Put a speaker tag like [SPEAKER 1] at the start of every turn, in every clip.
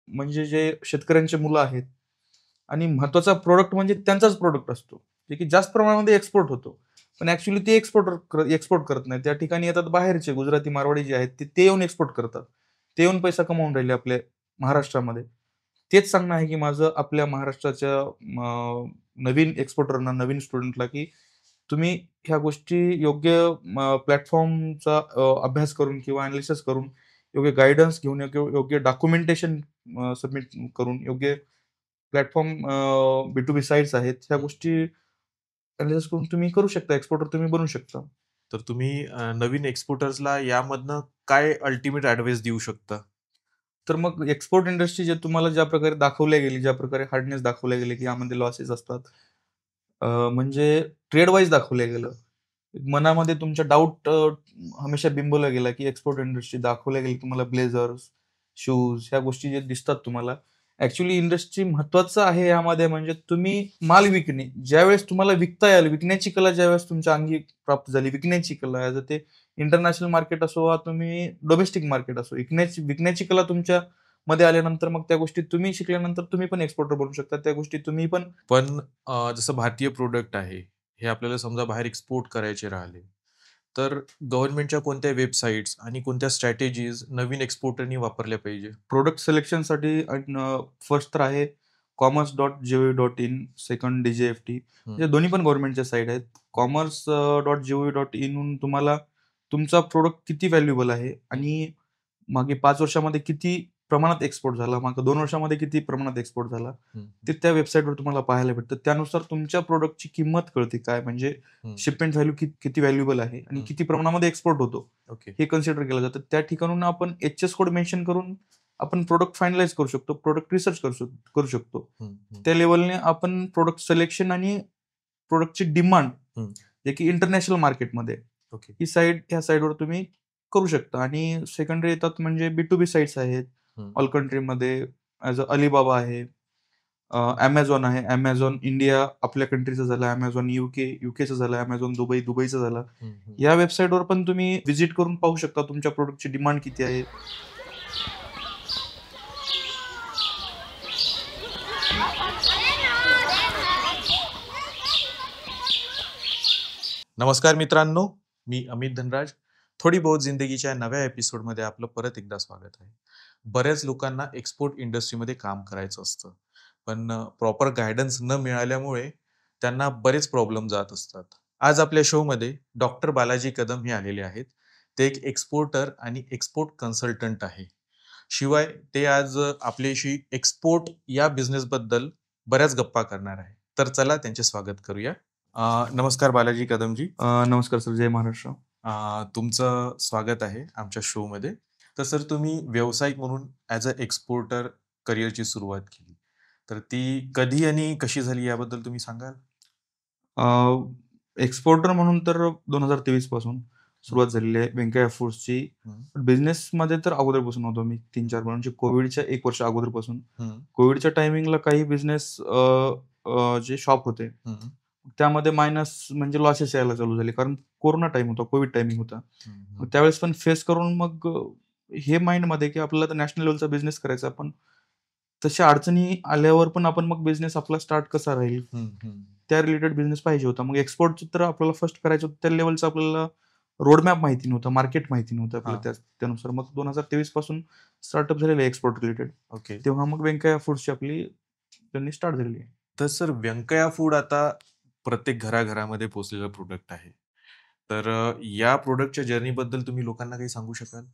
[SPEAKER 1] म्हणजे जे शेतकऱ्यांची मुलं आहेत आणि महत्त्वाचा प्रॉडक्ट म्हणजे त्यांचाच प्रॉडक्ट असतो, जे की जास्त प्रमाणामध्ये एक्सपोर्ट होतो. पण ॲक्चुअली ते एक्सपोर्ट करत नाहीत. त्या ठिकाणी येतात बाहेरचे गुजराती, मारवाडी जे आहेत ते येऊन एक्सपोर्ट करतात. ते येऊन पैसा कमावून राहिले आपल्या महाराष्ट्रामध्ये. तेच सांगणं आहे की माझं आपल्या महाराष्ट्राच्या नवीन एक्सपोर्टरना, नवीन स्टुडंटला, की तुम्ही ह्या गोष्टी योग्य प्लॅटफॉर्मचा अभ्यास करून किंवा एनालिसिस करून, योग्य गाईडन्स घेऊन, योग्य योग्य डॉक्युमेंटेशन सबमिट करून, योग्य प्लॅटफॉर्म B2B साइट्स आहेत. ह्या गोष्टी एनालिसिस करून तुम्ही करू शकता. एक्सपोर्टर तुम्ही बनू शकता.
[SPEAKER 2] तर तुम्ही नवीन एक्सपोर्टर्सला यामधनं काय अल्टिमेट ॲडवाइस देऊ शकता?
[SPEAKER 1] तर मग एक्सपोर्ट इंडस्ट्री जे तुम्हाला ज्या प्रकारे दाखवल्या गेली, ज्या प्रकारे हार्डनेस दाखवल्या गेले, की यामध्ये लॉसेस असतात. म्हणजे ट्रेड वाईज दाखवलं गेलं. मनामध्ये तुमच्या डाऊट हमेशा बिंबवला गेला, की एक्सपोर्ट इंडस्ट्री दाखवल्या गेली तुम्हाला ब्लेझर्स, शूज ह्या गोष्टी जे दिसतात तुम्हाला. ॲक्चुअली इंडस्ट्री महत्त्वाचं आहे यामध्ये म्हणजे तुम्ही माल विकणे. ज्यावेळेस तुम्हाला विकता याल, विकण्याची कला ज्यावेळेस तुमच्या अंगी प्राप्त झाली, विकण्याची कला ॲज अ ते इंटरनॅशनल मार्केट असो वा तुम्ही डोमेस्टिक मार्केट असो, विकण्याची कला तुमच्यामध्ये आल्यानंतर मग त्या गोष्टी तुम्ही शिकल्यानंतर तुम्ही पण एक्सपोर्टर बनू शकता. त्या गोष्टी तुम्ही पण
[SPEAKER 2] पण जसं भारतीय प्रॉडक्ट आहे, हे आपल्याला समजा बाहेर एक्सपोर्ट करायचे राहिले, तर गव्हर्नमेंटच्या कोणत्या वेबसाईट्स आणि कोणत्या स्ट्रॅटेजीज नवीन एक्सपोर्टरनी वापरल्या पाहिजे?
[SPEAKER 1] प्रॉडक्ट सिलेक्शनसाठी फर्स्ट तर आहे commerce.gov.in, सेकंड DGFT.
[SPEAKER 2] हं,
[SPEAKER 1] हे दोन्ही पण गव्हर्नमेंटच्या साईट आहेत. commerce.gov.in हून तुम्हाला तुमचा प्रॉडक्ट किती व्हॅल्युएबल आहे
[SPEAKER 2] हं,
[SPEAKER 1] आणि मागे 5 वर्षामध्ये किती प्रमाणात एक्सपोर्ट झाला, मागे 2 वर्षामध्ये किती प्रमाणात एक्सपोर्ट झाला,
[SPEAKER 2] हं,
[SPEAKER 1] ते
[SPEAKER 2] हं,
[SPEAKER 1] त्या वेबसाईटवर तुम्हाला पाहायला भेटतं. त्यानुसार तुमच्या प्रॉडक्टची किंमत कळते काय म्हणजे
[SPEAKER 2] हं,
[SPEAKER 1] शिपमेंट व्हॅल्यू किती व्हॅल्युएबल आहे आणि
[SPEAKER 2] हं.
[SPEAKER 1] किती प्रमाणामध्ये एक्सपोर्ट होतो,
[SPEAKER 2] ओके.
[SPEAKER 1] हे कन्सिडर केलं जातं. त्या ठिकाणाहून आपण एच-एस कोड मेन्शन करून आपण प्रॉडक्ट फायनलाईज करू शकतो. प्रॉडक्ट रिसर्च करू शकतो.
[SPEAKER 2] हं, हं,
[SPEAKER 1] त्या लेव्हलने आपण प्रॉडक्ट सिलेक्शन आणि प्रॉडक्टची डिमांड
[SPEAKER 2] हं.
[SPEAKER 1] जे की इंटरनॅशनल मार्केटमध्ये
[SPEAKER 2] ओके.
[SPEAKER 1] ह्या साइटवर तुम्ही करू शकता आणि सेकंडरी येतात म्हणजे B2B साइट्स आहेत.
[SPEAKER 2] हं,
[SPEAKER 1] ऑल कंट्रीमध्ये ॲज अ Alibaba आहे. Amazon आहे. Amazon इंडिया आपल्या कंट्रीचं झालं. Amazon UKचं झालं. Amazon दुबईचं झालं.
[SPEAKER 2] हं, हं.
[SPEAKER 1] या वेबसाईटवर पण तुम्ही व्हिजिट करून पाहू शकता तुमच्या प्रॉडक्टची डिमांड किती आहे.
[SPEAKER 2] नमस्कार मित्रांनो, मी अमित धनराज. थोडी बहुत जिंदगीच्या नव्या एपिसोडमध्ये आपलं परत एकदा स्वागत आहे. बऱ्याच लोकांना एक्सपोर्ट इंडस्ट्रीमध्ये काम करायचं असतं. पण प्रॉपर गाईडन्स न मिळाल्यामुळे त्यांना बरेच प्रॉब्लेम जात असतात. आज आपल्या शोमध्ये डॉक्टर बालाजी कदम हे आलेले आहेत. ते एक एक्सपोर्टर आणि एक्सपोर्ट कन्सल्टंट आहे. शिवाय ते आज आपल्याशी एक्सपोर्ट या बिझनेसबद्दल बऱ्याच गप्पा करणार आहे. तर चला त्यांचे स्वागत करूया. नमस्कार बालाजी कदमजी.
[SPEAKER 1] नमस्कार सर. जय महाराष्ट्र.
[SPEAKER 2] तुमचं स्वागत आहे आमच्या शोमध्ये. तर सर तुम्ही व्यावसायिक म्हणून ॲज अ एक्सपोर्टर करिअरची सुरुवात केली. तर ती कधी आणि कशी झाली याबद्दल तुम्ही सांगाल?
[SPEAKER 1] एक्सपोर्टर म्हणून तर 2023 पासून
[SPEAKER 2] हं,
[SPEAKER 1] सुरुवात झालेली आहे व्यंकय्या फूड्सची.
[SPEAKER 2] हं,
[SPEAKER 1] बिझनेसमध्ये तर अगोदरपासून होतो मी 3-4 म्हणजे कोव्हिडच्या 1 वर्ष अगोदरपासून.
[SPEAKER 2] हं,
[SPEAKER 1] कोव्हिडच्या टायमिंगला काही बिझनेस जे शॉप होते,
[SPEAKER 2] हं,
[SPEAKER 1] त्यामध्ये मायनस म्हणजे लॉसेस यायला चालू झाले. कारण कोरोना टाईम होता, कोव्हिड टायमिंग होता.
[SPEAKER 2] हं,
[SPEAKER 1] मग
[SPEAKER 2] हं,
[SPEAKER 1] त्यावेळेस पण फेस करून मग हे माइंडमध्ये की आपल्याला तर नॅशनल लेव्हलचा बिझनेस करायचा आहे. पण तशा अडचणी आल्यावर पण आपण मग बिझनेस आपला स्टार्ट कसा राहील,
[SPEAKER 2] हं, हं.
[SPEAKER 1] त्या रिलेटेड बिझनेस पाहिजे होता. मग एक्सपोर्टचं तर आपल्याला फर्स्ट करायचं होतं. त्या लेव्हलचं आपल्याला रोडमॅप माहिती नव्हतं, मार्केट माहिती नव्हतं आपल्याला
[SPEAKER 2] हां,
[SPEAKER 1] त्यानुसार. मग 2023 पासून स्टार्टअप झालेलं आहे एक्सपोर्ट रिलेटेड.
[SPEAKER 2] ओके.
[SPEAKER 1] तेव्हा मग व्यंकय्या फूड्सची आपली जर्नी स्टार्ट झालेली आहे.
[SPEAKER 2] तर सर व्यंकय्या फूड आता प्रत्येक घराघरामध्ये पोहोचलेलं प्रॉडक्ट आहे. तर या प्रॉडक्टच्या जर्नीबद्दल तुम्ही लोकांना काही सांगू शकाल?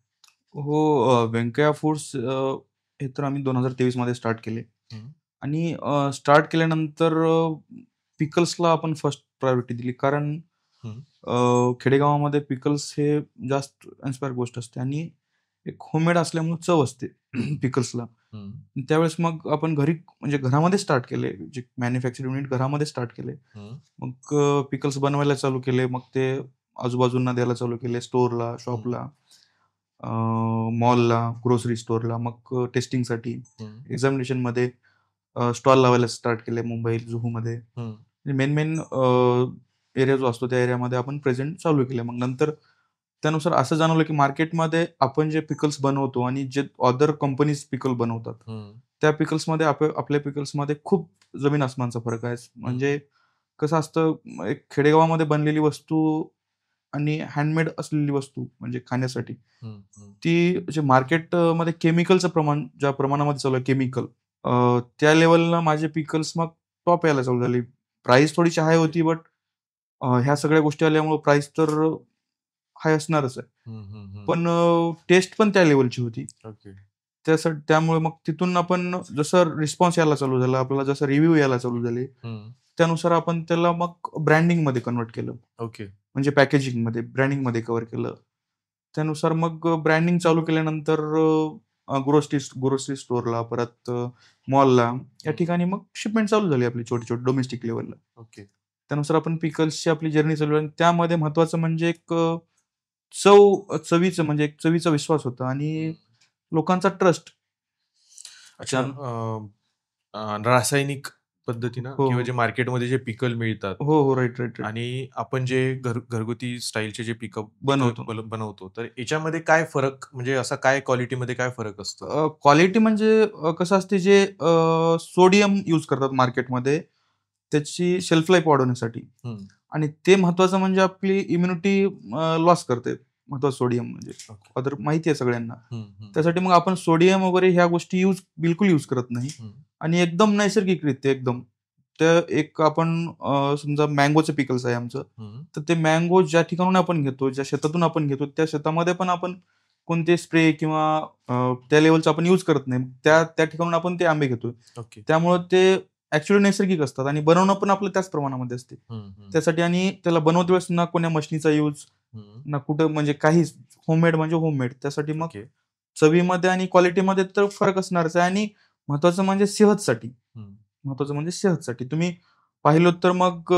[SPEAKER 1] हो, व्यंकय्या फूड्स हे तर आम्ही 2023 मध्ये स्टार्ट केले
[SPEAKER 2] हं,
[SPEAKER 1] आणि स्टार्ट केल्यानंतर पिकल्सला आपण फर्स्ट प्रायोरिटी दिली. कारण
[SPEAKER 2] हं,
[SPEAKER 1] खेडेगावामध्ये पिकल्स हे जास्त इन्स्पायर गोष्ट असते आणि एक होममेड असल्यामुळे चव असते
[SPEAKER 2] हं,
[SPEAKER 1] पिकल्सला.
[SPEAKER 2] हं,
[SPEAKER 1] त्यावेळेस मग आपण घरी म्हणजे घरामध्ये स्टार्ट केले. जे मॅन्युफॅक्चरिंग युनिट घरामध्ये स्टार्ट केले.
[SPEAKER 2] हं,
[SPEAKER 1] मग पिकल्स बनवायला चालू केले. मग ते आजूबाजूंना द्यायला चालू केले. स्टोअरला,
[SPEAKER 2] हं,
[SPEAKER 1] शॉपला, मॉलला, ग्रोसरी स्टोअरला. मग टेस्टिंगसाठी
[SPEAKER 2] हं,
[SPEAKER 1] एक्झामिनेशनमध्ये स्टॉल लावायला स्टार्ट केले मुंबई, जुहूमध्ये.
[SPEAKER 2] हं,
[SPEAKER 1] मेन एरिया जो असतो त्या एरियामध्ये आपण प्रेझेंट चालू केलं. मग नंतर त्यानुसार असं जाणवलं की मार्केटमध्ये आपण जे पिकल्स बनवतो आणि जे अदर कंपनीज पिकल बनवतात, त्या पिकल्समध्ये आपल्या पिकल्समध्ये खूप जमीन आसमानचा फरक आहे. म्हणजे कसं असतं, एक खेडेगावामध्ये बनलेली वस्तू आणि हँडमेड असलेली वस्तू म्हणजे खाण्यासाठी, ती जे मार्केटमध्ये केमिकलचं प्रमाण ज्या प्रमाणामध्ये चालू आहे केमिकल, त्या लेव्हलला माझे पिकल्स मग टॉप यायला चालू झाली. प्राईस थोडीशी हाय होती, बट ह्या सगळ्या गोष्टी आल्यामुळे प्राईस तर हाय असणारच आहे. पण टेस्ट पण त्या लेव्हलची होती.
[SPEAKER 2] ओके.
[SPEAKER 1] त्यामुळे मग तिथून आपण जसं रिस्पॉन्स यायला चालू झाला, आपल्याला जसं रिव्ह्यू यायला चालू झाले, त्यानुसार आपण त्याला मग ब्रँडिंगमध्ये कन्व्हर्ट केलं.
[SPEAKER 2] ओके.
[SPEAKER 1] म्हणजे पॅकेजिंगमध्ये, ब्रँडिंगमध्ये कव्हर केलं. त्यानुसार मग ब्रँडिंग चालू केल्यानंतर ग्रोसरी स्टोअरला, परत मॉलला, या ठिकाणी मग शिपमेंट चालू झाली आपली छोटी-छोटी डोमेस्टिक लेव्हलला.
[SPEAKER 2] ओके.
[SPEAKER 1] त्यानुसार आपण पिकल्सची आपली जर्नी चालू आहे आणि त्यामध्ये महत्त्वाचं म्हणजे एक चवीचं म्हणजे एक चवीचा विश्वास होता आणि लोकांचा ट्रस्ट.
[SPEAKER 2] अच्छा. रासायनिक पद्धतीनं
[SPEAKER 1] हो,
[SPEAKER 2] किंवा
[SPEAKER 1] हो.
[SPEAKER 2] जे मार्केटमध्ये जे पिकल मिळतात
[SPEAKER 1] हो, हो. Right, right, right.
[SPEAKER 2] आणि आपण जे घरगुती स्टाईलचे जे
[SPEAKER 1] बनवतो.
[SPEAKER 2] बनवतो, तर याच्यामध्ये काय फरक, म्हणजे असा काय क्वालिटीमध्ये काय फरक असतो?
[SPEAKER 1] क्वालिटी म्हणजे कसं असते, जे सोडियम यूज करतात मार्केटमध्ये त्याची शेल्फ लाईफ वाढवण्यासाठी, आणि ते महत्त्वाचं म्हणजे आपली इम्युनिटी लॉस करते. महत्त्वाचं सोडियम म्हणजे
[SPEAKER 2] ओके.
[SPEAKER 1] अदर माहिती आहे सगळ्यांना. त्यासाठी मग आपण सोडियम वगैरे ह्या गोष्टी बिलकुल यूज करत नाही आणि एकदम नैसर्गिकरित्या एकदम. तर एक आपण समजा मँगोचं पिकल्स आहे आमचं, तर ते मँगो ज्या ठिकाणून आपण घेतो, ज्या शेतातून आपण घेतो, त्या शेतामध्ये पण आपण कोणते स्प्रे किंवा त्या लेव्हलचं आपण यूज करत नाही. त्या ठिकाणून आपण ते आंबे घेतोय.
[SPEAKER 2] ओके.
[SPEAKER 1] त्यामुळे ते ॲक्चुअली नैसर्गिक असतात आणि बनवणं पण आपलं त्याच प्रमाणामध्ये असते. त्यासाठी आणि त्याला बनवते वेळेस ना कोण्या मशिनीचा यूज, ना कुठं म्हणजे काहीच, होममेड म्हणजे होममेड. त्यासाठी मग
[SPEAKER 2] ओके.
[SPEAKER 1] चवीमध्ये आणि क्वालिटीमध्ये तर फरक असणारच आहे आणि महत्त्वाचं म्हणजे सेहतसाठी. महत्त्वाचं म्हणजे सेहतसाठी. तुम्ही पाहिलं तर मग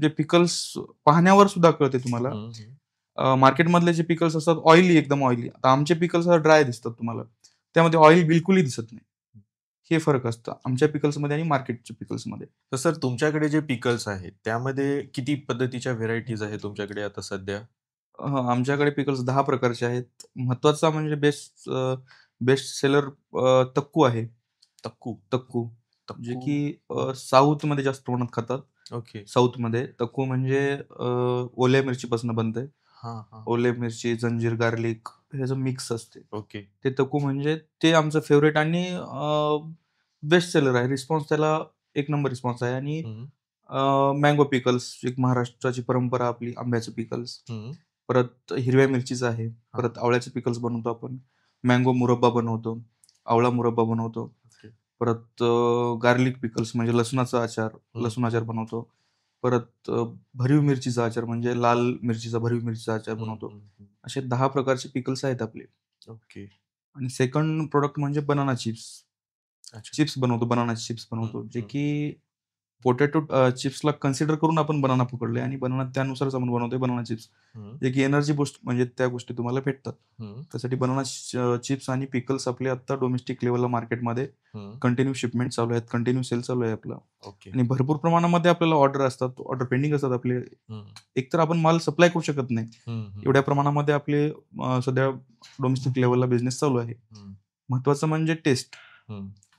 [SPEAKER 1] जे पिकल्स पाहण्यावर सुद्धा कळते तुम्हाला. मार्केटमधले जे पिकल्स असतात ऑइली, एकदम ऑइली. आता आमचे पिकल्स ड्राय दिसतात तुम्हाला. त्यामध्ये ऑइल बिलकुलही दिसत नाही. हे फरक असतं आमच्या पिकल्समध्ये आणि मार्केटच्या पिकल्समध्ये.
[SPEAKER 2] तर सर, तुमच्याकडे जे पिकल्स आहेत त्यामध्ये किती पद्धतीच्या व्हेरायटीज आहेत तुमच्याकडे आता सध्या?
[SPEAKER 1] आमच्याकडे पिकल्स 10 प्रकारचे आहेत. महत्त्वाचा म्हणजे बेस्ट सेलर तक्कू आहे.
[SPEAKER 2] तक्कू.
[SPEAKER 1] तक्कू. जे
[SPEAKER 2] तक्कू.
[SPEAKER 1] की साऊथमध्ये जास्त प्रमाणात खातात.
[SPEAKER 2] ओके.
[SPEAKER 1] साऊथमध्ये तक्कू म्हणजे ओल्या मिरचीपासून बनतंय.
[SPEAKER 2] हां, हां.
[SPEAKER 1] ओले मिरची, जंजीर गार्लिक ह्याचं मिक्स असते.
[SPEAKER 2] ओके.
[SPEAKER 1] ते तक्कू म्हणजे ते आमचं फेव्हरेट आणि बेस्ट सेलर आहे. रिस्पॉन्स त्याला एक नंबर रिस्पॉन्स आहे. आणि मँगो पिकल्स, एक महाराष्ट्राची परंपरा आपली आंब्याचं पिकल्स. परत हिरव्या मिरचीचं आहे. परत आवळ्याचे पिकल्स बनवतो आपण. मँगो मुरब्बा बनवतो. आवळा मुरब्बा बनवतो.
[SPEAKER 2] ओके.
[SPEAKER 1] परत गार्लिक पिकल्स म्हणजे लसणाचा आचार, लसूण आचार बनवतो. परत भरीव मिरचीचा आचार म्हणजे लाल मिरचीचा, भरीव मिरचीचा आचार बनवतो. असे 10 प्रकारचे पिकल्स आहेत आपले.
[SPEAKER 2] ओके.
[SPEAKER 1] आणि सेकंड प्रॉडक्ट म्हणजे बनाना चिप्स.
[SPEAKER 2] अच्छा.
[SPEAKER 1] चिप्स बनवतो, बनाना चिप्स बनवतो. जे
[SPEAKER 2] हं.
[SPEAKER 1] की पोटॅटो चिप्सला कन्सिडर करून आपण बनाना पकडले आणि बनाना त्यानुसारच आपण बनवतोय बनाना चिप्स. जे की एनर्जी बूस्ट म्हणजे त्या गोष्टी तुम्हाला भेटतात. त्यासाठी बनाना चिप्स आणि पिकल्स आपले आता डोमेस्टिक लेव्हलला मार्केटमध्ये कंटिन्यू शिपमेंट चालू आहेत. कंटिन्यू सेल चालू आहे आपला.
[SPEAKER 2] ओके.
[SPEAKER 1] आणि भरपूर प्रमाणामध्ये आपल्याला ऑर्डर असतात. ऑर्डर पेंडिंग असतात आपले. एकतर आपण माल सप्लाय करू शकत नाही. एवढ्या प्रमाणामध्ये आपले सध्या डोमेस्टिक लेव्हलला बिझनेस चालू आहे. महत्त्वाचं म्हणजे टेस्ट.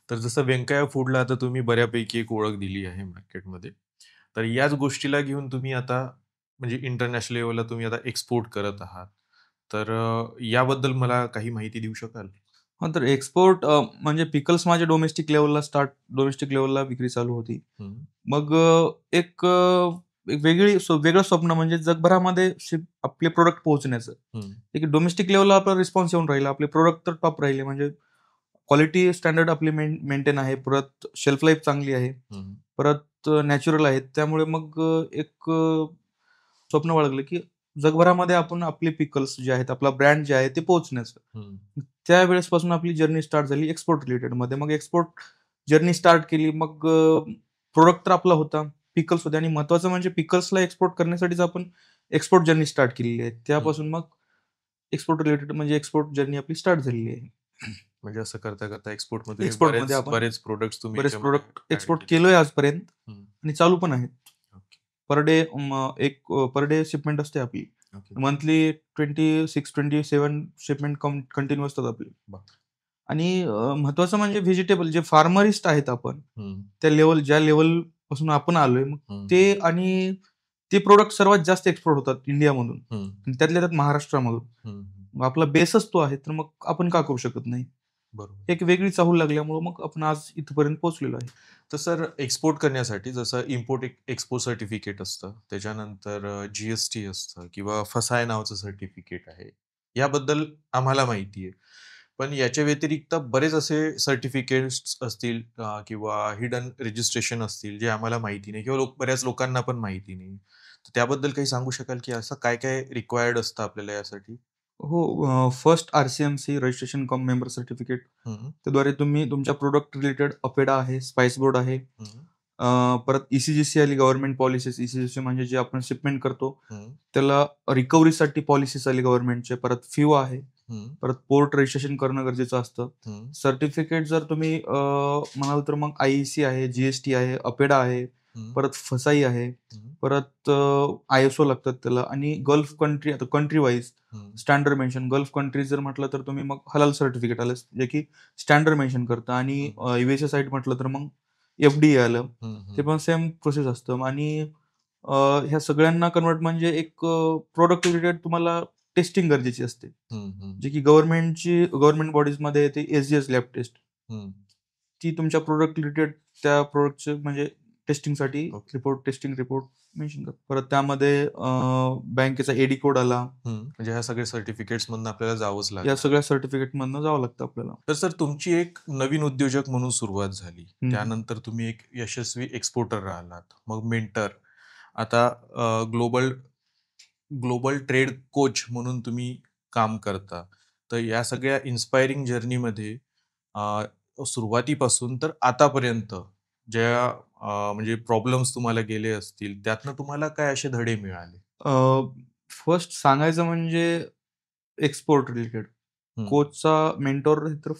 [SPEAKER 2] तर जसं व्यंकय्या फूडला आता तुम्ही बऱ्यापैकी एक ओळख दिली आहे मार्केटमध्ये. तर याच गोष्टीला घेऊन तुम्ही आता म्हणजे इंटरनॅशनल लेव्हलला तुम्ही आता एक्सपोर्ट करत आहात. तर याबद्दल मला काही माहिती देऊ शकाल?
[SPEAKER 1] हां, तर एक्सपोर्ट म्हणजे पिकल्स माझ्या डोमेस्टिक लेव्हलला विक्री चालू होती. मग एक वेगळं स्वप्न म्हणजे जगभरामध्ये आपले प्रॉडक्ट पोहोचण्याचं. एक डोमेस्टिक लेव्हलला आपला रिस्पॉन्स येऊन राहिला. आपले प्रॉडक्ट तर टॉप राहिले, म्हणजे क्वालिटी स्टँडर्ड आपली मेंटेन आहे. परत शेल्फ लाईफ चांगली आहे. परत नॅचरल आहेत. त्यामुळे मग एक स्वप्न बाळगलं की जगभरामध्ये आपण आपले पिकल्स जे आहेत, आपला ब्रँड जे आहे ते पोहोचण्याचं. त्यावेळेसपासून आपली जर्नी स्टार्ट झाली एक्सपोर्ट रिलेटेडमध्ये. मग एक्सपोर्ट जर्नी स्टार्ट केली. मग प्रोडक्ट तर आपला होता, पिकल्स होते आणि महत्त्वाचं म्हणजे पिकल्सला एक्सपोर्ट करण्यासाठीच आपण एक्सपोर्ट जर्नी स्टार्ट केलेली आहे. त्यापासून मग एक्सपोर्ट रिलेटेड म्हणजे एक्सपोर्ट जर्नी आपली स्टार्ट झालेली आहे.
[SPEAKER 2] म्हणजे असं करता एक्सपोर्टमध्ये
[SPEAKER 1] एक्सपोर्टमध्ये आपण
[SPEAKER 2] बरेच प्रोडक्ट्स तुम्ही
[SPEAKER 1] बरेच
[SPEAKER 2] याच्यामध्ये
[SPEAKER 1] प्रोडक्ट
[SPEAKER 2] add
[SPEAKER 1] एक्सपोर्ट
[SPEAKER 2] केले.
[SPEAKER 1] केलोय आजपर्यंत
[SPEAKER 2] हं.
[SPEAKER 1] आणि चालू पण आहेत.
[SPEAKER 2] ओके.
[SPEAKER 1] पर डे शिपमेंट असते आपली.
[SPEAKER 2] ओके.
[SPEAKER 1] मंथली 26-27 शिपमेंट कंटिन्यू असतात आपले.
[SPEAKER 2] बापरे!
[SPEAKER 1] आणि महत्वाचं म्हणजे व्हेजिटेबल जे फार्मरिस्ट आहेत आपण,
[SPEAKER 2] हं,
[SPEAKER 1] त्या ज्या लेवल पासून आपण आलोय, मग
[SPEAKER 2] हं,
[SPEAKER 1] ते आणि ते प्रोडक्ट सर्वात जास्त एक्सपोर्ट होतात इंडियामधून
[SPEAKER 2] हं,
[SPEAKER 1] आणि त्यातल्या त्यात महाराष्ट्रामधून.
[SPEAKER 2] हं,
[SPEAKER 1] मग आपला बेसच तो आहे, तर मग आपण का करू शकत नाही?
[SPEAKER 2] बरोबर.
[SPEAKER 1] एक वेगळी चाहूल लागल्यामुळं मग आपण आज इथपर्यंत पोहोचलेलो आहे.
[SPEAKER 2] तर सर एक्सपोर्ट करण्यासाठी जसं इम्पोर्ट एक्सपोर्ट सर्टिफिकेट असतं, त्याच्यानंतर जी-एस-टी असतं किंवा फसाय नावाचं सर्टिफिकेट आहे. याबद्दल आम्हाला माहिती आहे. पण याच्या व्यतिरिक्त बरेच असे सर्टिफिकेट्स असतील किंवा हिडन रजिस्ट्रेशन असतील, जे आम्हाला माहिती नाही किंवा बऱ्याच लोकांना पण माहिती नाही. तर त्याबद्दल काही सांगू शकाल, की असं काय-काय रिक्वायर्ड असतं आपल्याला यासाठी?
[SPEAKER 1] हो, फर्स्ट आर-सी-एम-सी रजिस्ट्रेशन कम मेंबर सर्टिफिकेट.
[SPEAKER 2] हं,
[SPEAKER 1] त्याद्वारे तुम्ही तुमच्या प्रॉडक्ट रिलेटेड अपेडा आहे, स्पाइस बोर्ड आहे.
[SPEAKER 2] हं,
[SPEAKER 1] परत ई-सी-जी-सी आली गव्हर्नमेंट पॉलिसीज. ई-सी-जी-सी म्हणजे जे आपण शिपमेंट करतो,
[SPEAKER 2] हं,
[SPEAKER 1] त्याला रिकव्हरीसाठी पॉलिसीज आली गव्हर्नमेंटचे. परत फ्यू आहे.
[SPEAKER 2] हं,
[SPEAKER 1] परत पोर्ट रजिस्ट्रेशन करणं गरजेचं असतं.
[SPEAKER 2] हं,
[SPEAKER 1] सर्टिफिकेट जर तुम्ही म्हणाल तर मग आय-ई-सी आहे, जी-एस-टी आहे, अपेडा आहे,
[SPEAKER 2] हं,
[SPEAKER 1] परत फसाई आहे.
[SPEAKER 2] हं,
[SPEAKER 1] परत आय-एस-ओ लागतात त्याला आणि गल्फ कंट्री आता कंट्री वाईज
[SPEAKER 2] हं,
[SPEAKER 1] स्टँडर्ड मेन्शन. गल्फ कंट्रीज जर म्हटलं तर तुम्ही मग हलाल सर्टिफिकेट आलं, जे की स्टँडर्ड मेन्शन करतं आणि
[SPEAKER 2] हं,
[SPEAKER 1] यू-एस-ए साइड म्हटलं तर मग एफ-डी-ए आलं.
[SPEAKER 2] हं,
[SPEAKER 1] ते
[SPEAKER 2] हं,
[SPEAKER 1] पण सेम प्रोसेस असतं आणि ह्या सगळ्यांना कन्व्हर्ट म्हणजे एक प्रॉडक्ट रिलेटेड तुम्हाला टेस्टिंग गरजेची असते.
[SPEAKER 2] हं, हं,
[SPEAKER 1] जे की गव्हर्नमेंट बॉडीजमध्ये येते एस-जी-एस लॅब टेस्ट.
[SPEAKER 2] हं.
[SPEAKER 1] ती तुमच्या प्रॉडक्ट रिलेटेड त्या प्रॉडक्टचे म्हणजे टेस्टिंगसाठी
[SPEAKER 2] ओके.
[SPEAKER 1] टेस्टिंग रिपोर्ट मेन्शन करतात. परत त्यामध्ये बँकेचा एडी कोड आला.
[SPEAKER 2] म्हणजे ह्या सगळ्या सर्टिफिकेट्समधनं आपल्याला जावंच
[SPEAKER 1] या
[SPEAKER 2] लागणार.
[SPEAKER 1] सगळ्या सर्टिफिकेटमधनं जावं लागतं आपल्याला.
[SPEAKER 2] तर सर तुमची एक नवीन उद्योजक म्हणून सुरुवात झाली.
[SPEAKER 1] हं, हं.
[SPEAKER 2] त्यानंतर तुम्ही एक यशस्वी एक्सपोर्टर राहिलात. मग मेंटर. आता ग्लोबल ग्लोबल ट्रेड कोच म्हणून तुम्ही काम करता. तर या सगळ्या इन्स्पायरिंग जर्नीमध्ये सुरुवातीपासून तर आतापर्यंत ज्या म्हणजे प्रॉब्लेम्स तुम्हाला गेले असतील, त्यातनं तुम्हाला काय असे धडे मिळाले?
[SPEAKER 1] फर्स्ट सांगायचं म्हणजे एक्सपोर्ट रिलेटेड.
[SPEAKER 2] हं,
[SPEAKER 1] कोचचा मेंटॉर तर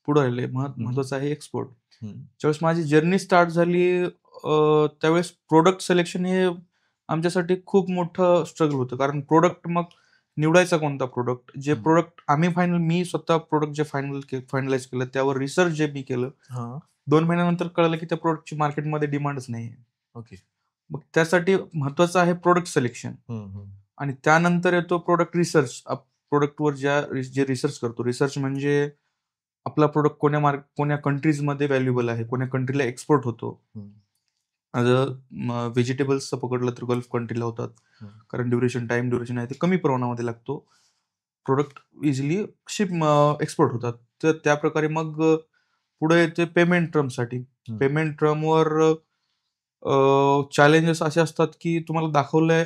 [SPEAKER 1] पुढे राहिले.
[SPEAKER 2] हं,
[SPEAKER 1] महत्त्वाचं आहे एक्सपोर्ट.
[SPEAKER 2] हं,
[SPEAKER 1] ज्यावेळेस माझी जर्नी स्टार्ट झाली त्यावेळेस प्रॉडक्ट सिलेक्शन हे आमच्यासाठी खूप मोठं स्ट्रगल होतं. कारण प्रॉडक्ट मग निवडायचा कोणता प्रॉडक्ट? जे
[SPEAKER 2] हं.
[SPEAKER 1] प्रॉडक्ट मी स्वतः प्रॉडक्ट जे फायनलाईज केलं, त्यावर रिसर्च जे मी केलं,
[SPEAKER 2] हां.
[SPEAKER 1] 2 महिन्यानंतर कळालं की त्या प्रॉडक्टची मार्केटमध्ये डिमांडच नाहीये.
[SPEAKER 2] ओके.
[SPEAKER 1] मग त्यासाठी महत्त्वाचं आहे प्रॉडक्ट सिलेक्शन
[SPEAKER 2] हं, हं.
[SPEAKER 1] आणि त्यानंतर येतो प्रॉडक्ट रिसर्च. प्रॉडक्टवर जे रिसर्च करतो. रिसर्च म्हणजे आपला प्रॉडक्ट कोण्या कंट्रीजमध्ये व्हॅल्युएबल आहे, कोण्या कंट्रीला एक्सपोर्ट होतो.
[SPEAKER 2] हं,
[SPEAKER 1] जर व्हेजिटेबल्सचं पकडलं तर गल्फ कंट्रीला होतात.
[SPEAKER 2] हं,
[SPEAKER 1] कारण टाईम ड्युरेशन आहे ते कमी प्रमाणामध्ये लागतो. प्रॉडक्ट इझिली एक्सपोर्ट होतात. तर त्याप्रकारे मग पुढे येते पेमेंट टर्मसाठी.
[SPEAKER 2] हं.
[SPEAKER 1] पेमेंट टर्मवर चॅलेंजेस असे असतात, की तुम्हाला दाखवलंय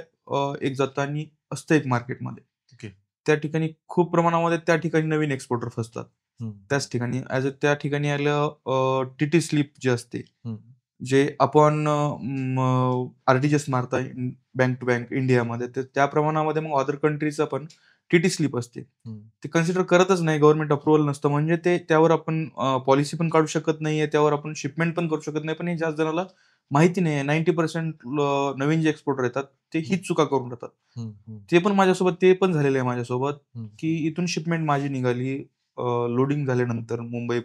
[SPEAKER 1] एक जातानी असतं एक मार्केटमध्ये.
[SPEAKER 2] ओके.
[SPEAKER 1] त्या ठिकाणी खूप प्रमाणामध्ये त्या ठिकाणी नवीन एक्सपोर्टर फसतात.
[SPEAKER 2] हं,
[SPEAKER 1] त्याच ठिकाणी त्या ठिकाणी आलं टी-टी स्लिप जे असते.
[SPEAKER 2] हं,
[SPEAKER 1] जे आपण आर-टी-जी-एस मारताय बँक टू बँक इंडियामध्ये, तर त्या प्रमाणामध्ये मग अदर कंट्रीचं पण टी-टी स्लिप असते.
[SPEAKER 2] हं,
[SPEAKER 1] ते कन्सिडर करतच नाही. गव्हर्नमेंट अप्रूव्हल नसतं. म्हणजे त्यावर आपण पॉलिसी पण काढू शकत नाहीये. त्यावर आपण शिपमेंट पण करू शकत नाही. पण हे जास्त जणाला माहिती नाहीये. 90% नवीन जे एक्सपोर्टर येतात, ते
[SPEAKER 2] हं,
[SPEAKER 1] हीच चुका करून राहतात.
[SPEAKER 2] हं, हं,
[SPEAKER 1] ते पण झालेलं आहे माझ्यासोबत,
[SPEAKER 2] हं,
[SPEAKER 1] की इथून शिपमेंट माझी निघाली. लोडिंग झाल्यानंतर मुंबई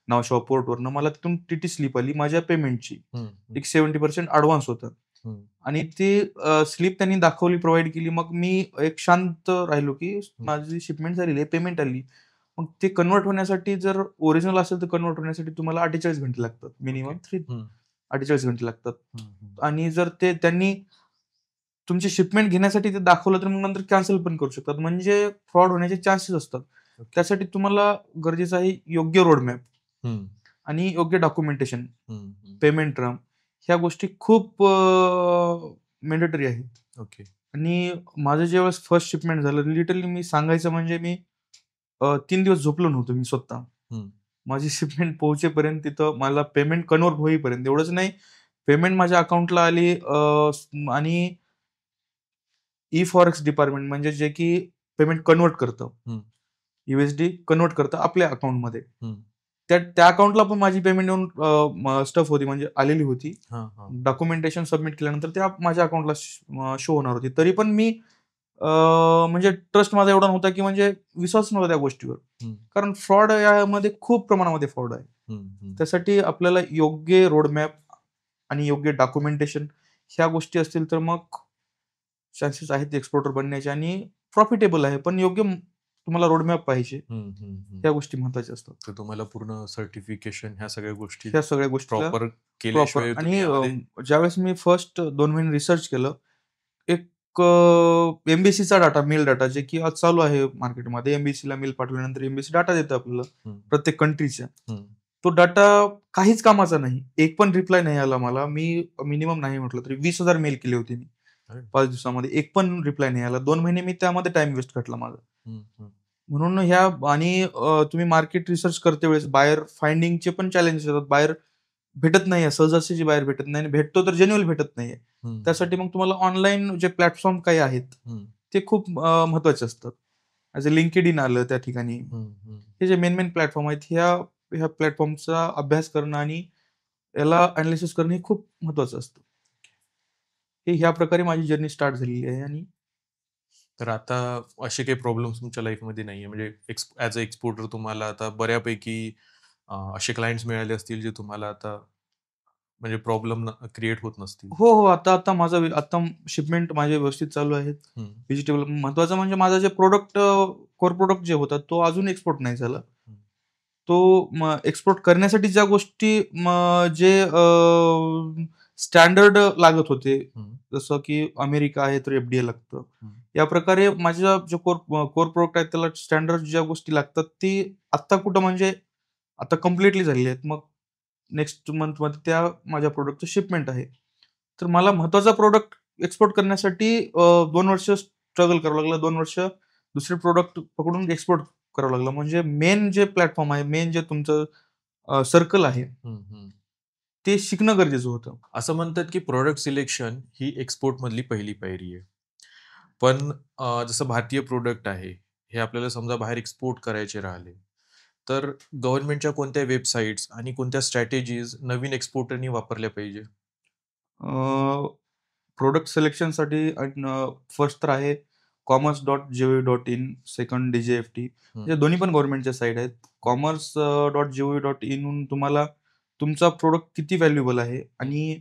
[SPEAKER 1] नावाशेवा पोर्टवरनं मला तिथून टी-टी स्लिप आली माझ्या पेमेंटची.
[SPEAKER 2] हं, हं,
[SPEAKER 1] एक 70% ॲडव्हान्स होतं.
[SPEAKER 2] हं,
[SPEAKER 1] आणि ती स्लिप त्यांनी दाखवली, प्रोव्हाईड केली. मग मी एक शांत राहिलो, की
[SPEAKER 2] हं.
[SPEAKER 1] माझी शिपमेंट झालेली आहे, पेमेंट आली. मग ते कन्व्हर्ट होण्यासाठी जर ओरिजिनल असेल तर कन्व्हर्ट होण्यासाठी तुम्हाला 48 घंटे लागतात.
[SPEAKER 2] ओके.
[SPEAKER 1] मिनिमम
[SPEAKER 2] हं,
[SPEAKER 1] 48 घंटे लागतात.
[SPEAKER 2] हं, हं.
[SPEAKER 1] आणि जर त्यांनी तुमची शिपमेंट घेण्यासाठी ते दाखवलं तर मग नंतर कॅन्सल पण करू शकतात. म्हणजे फ्रॉड होण्याचे चान्सेस असतात.
[SPEAKER 2] ओके.
[SPEAKER 1] त्यासाठी तुम्हाला गरजेचं आहे योग्य रोडमॅप
[SPEAKER 2] हं,
[SPEAKER 1] आणि योग्य डॉक्युमेंटेशन,
[SPEAKER 2] हं, हं.
[SPEAKER 1] पेमेंट टर्म ह्या गोष्टी खूप मॅन्डेटरी आहेत.
[SPEAKER 2] ओके.
[SPEAKER 1] आणि माझं ज्यावेळेस फर्स्ट शिपमेंट झालं, लिटरली मी सांगायचं म्हणजे मी 3 दिवस झोपलो नव्हतो मी स्वतः.
[SPEAKER 2] हं,
[SPEAKER 1] माझी शिपमेंट पोहोचेपर्यंत तिथं मला पेमेंट कन्व्हर्ट होईपर्यंत एवढंच नाही, पेमेंट माझ्या अकाउंटला आली आणि ई-फॉरेक्स डिपार्टमेंट म्हणजे जे की पेमेंट कन्व्हर्ट करतं.
[SPEAKER 2] हं,
[SPEAKER 1] USD कन्व्हर्ट करतं आपल्या अकाउंटमध्ये.
[SPEAKER 2] हं.
[SPEAKER 1] त्या अकाउंटला पण माझी पेमेंट येऊन स्टफ होती म्हणजे आलेली होती.
[SPEAKER 2] हां, हां.
[SPEAKER 1] डॉक्युमेंटेशन सबमिट केल्यानंतर त्या माझ्या अकाउंटला शो होणार होती. तरी पण मी म्हणजे ट्रस्ट माझा एवढा नव्हता की म्हणजे विश्वास नव्हता त्या गोष्टीवर. कारण फ्रॉड यामध्ये खूप प्रमाणामध्ये फ्रॉड आहे. त्यासाठी आपल्याला योग्य रोडमॅप आणि योग्य डॉक्युमेंटेशन ह्या गोष्टी असतील तर मग चान्सेस आहेत एक्सपोर्टर बनण्याचे आणि प्रॉफिटेबल आहे. पण योग्य तुम्हाला रोडमॅप पाहिजे. ह्या गोष्टी महत्त्वाच्या असतात.
[SPEAKER 2] तर तुम्हाला पूर्ण सर्टिफिकेशन ह्या सगळ्या गोष्टी
[SPEAKER 1] ह्या सगळ्या गोष्टीला
[SPEAKER 2] प्रॉपर
[SPEAKER 1] प्रॉपर
[SPEAKER 2] केल्याशिवाय
[SPEAKER 1] आणि
[SPEAKER 2] तुम्ही यामध्ये
[SPEAKER 1] ज्यावेळेस मी फर्स्ट 2 महिने रिसर्च केलं, एक एमबीसीचा डाटा, मेल डाटा जे की आज चालू आहे मार्केटमध्ये. एमबीसीला मेल पाठवल्यानंतर एमबीसी डाटा देतं आपल्याला प्रत्येक कंट्रीचा. तो डाटा काहीच कामाचा नाही. एक पण रिप्लाय नाही आला मला. मी मिनिमम नाही म्हटलं तरी 20,000 मेल केले होते मी
[SPEAKER 2] अरे
[SPEAKER 1] 5 दिवसामध्ये. एक पण रिप्लाय नाही आला. 2 महिने मी त्यामध्ये टाईम वेस्ट घातला माझा. म्हणून आणि तुम्ही मार्केट रिसर्च करते वेळेस बायर फाइंडिंगचे पण चॅलेंजेस येतात. बायर भेटत नाहीये. सहजासहजी बाहेर भेटत नाही आणि भेटतो तर जेन्युइन भेटत नाहीये. त्यासाठी मग तुम्हाला ऑनलाईन जे प्लॅटफॉर्म काही आहेत ते खूप महत्त्वाचे असतात. ॲज अ LinkedIn आलं त्या ठिकाणी. हे जे मेन प्लॅटफॉर्म आहेत ह्या प्लॅटफॉर्मचा अभ्यास करणं आणि याला अॅनालिसिस करणं हे खूप महत्त्वाचं असतं. हे ह्या प्रकारे माझी जर्नी स्टार्ट झालेली आहे आणि
[SPEAKER 2] तर आता असे काही प्रॉब्लेम्स तुमच्या लाईफमध्ये नाहीये म्हणजे ॲज अ एक्सपोर्टर तुम्हाला आता बऱ्यापैकी असे क्लायंट्स मिळाले असतील जे तुम्हाला आता म्हणजे प्रॉब्लेम क्रिएट होत नसतील.
[SPEAKER 1] हो, हो. आता शिपमेंट माझे व्यवस्थित चालू आहेत. व्हेजिटेबल महत्त्वाचं म्हणजे माझा जे कोर प्रोडक्ट जे होता तो अजून एक्सपोर्ट नाही झाला. तो एक्सपोर्ट करण्यासाठी ज्या गोष्टी जे स्टँडर्ड लागत होते, जसं की अमेरिका आहे तर FDA लागतं. या प्रकारे माझ्या जे कोर प्रोडक्ट आहेत त्याला स्टँडर्ड ज्या गोष्टी लागतात ती आत्ता कुठं म्हणजे आता कंप्लीटली झालेली आहेत. मग नेक्स्ट मंथमध्ये त्या माझ्या प्रॉडक्टचं शिपमेंट आहे. तर मला महत्त्वाचा प्रॉडक्ट एक्सपोर्ट करण्यासाठी 2 वर्ष स्ट्रगल करावं लागलं. 2 वर्ष दुसरे प्रॉडक्ट पकडून एक्सपोर्ट करावं लागलं. म्हणजे मेन जे प्लॅटफॉर्म आहे, मेन जे तुमचं सर्कल आहे, ते शिकणं गरजेचं होतं.
[SPEAKER 2] असं म्हणतात की प्रॉडक्ट सिलेक्शन ही एक्सपोर्ट मधली पहिली पायरी आहे. पण जसं भारतीय प्रोडक्ट आहे, हे आपल्याला समजा बाहेर एक्सपोर्ट करायचे राहिले, तर गव्हर्नमेंटच्या कोणत्या वेबसाईट्स आणि कोणत्या स्ट्रॅटेजीज नवीन एक्सपोर्टरनी वापरल्या पाहिजे?
[SPEAKER 1] प्रॉडक्ट सिलेक्शनसाठी फर्स्ट तर आहे commerce.gov.in, सेकंड DGFT. म्हणजे दोन्ही पण गव्हर्नमेंटच्या साईट आहेत. commerce.gov.in वरून तुम्हाला तुमचा प्रॉडक्ट किती व्हॅल्युएबल आहे आणि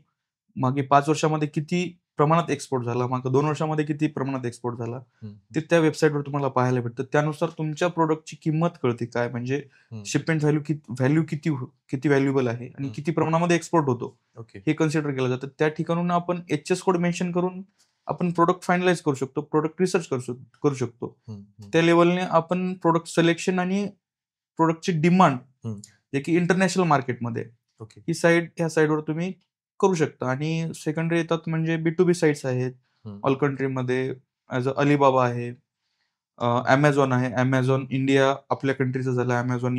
[SPEAKER 1] मागे 5 वर्षामध्ये किती प्रमाणात एक्सपोर्ट झाला, मागे 2 वर्षामध्ये किती प्रमाणात एक्सपोर्ट झाला, ते त्या वेबसाईटवर तुम्हाला पाहायला भेटतं. त्यानुसार तुमच्या प्रॉडक्टची किंमत कळते काय म्हणजे शिपमेंट व्हॅल्यू किती व्हॅल्युएबल आहे आणि किती प्रमाणामध्ये एक्सपोर्ट होतो,
[SPEAKER 2] ओके.
[SPEAKER 1] हे कन्सिडर केलं जातं. त्या ठिकाणून आपण HS कोड मेन्शन करून आपण प्रॉडक्ट फायनलाइज करू शकतो, प्रॉडक्ट रिसर्च करू शकतो. त्या लेव्हलने आपण प्रॉडक्ट सिलेक्शन आणि प्रॉडक्टची डिमांड जे की इंटरनॅशनल मार्केटमध्ये
[SPEAKER 2] ओके.
[SPEAKER 1] ह्या साईडवर तुम्ही करू शकता. आणि सेकंडरी येतात म्हणजे B2B साईट्स आहेत. ऑल कंट्रीमध्ये ॲज अ अलिबाबा आहे, Amazon आहे. Amazon इंडिया आपल्या कंट्रीचं झालं, Amazon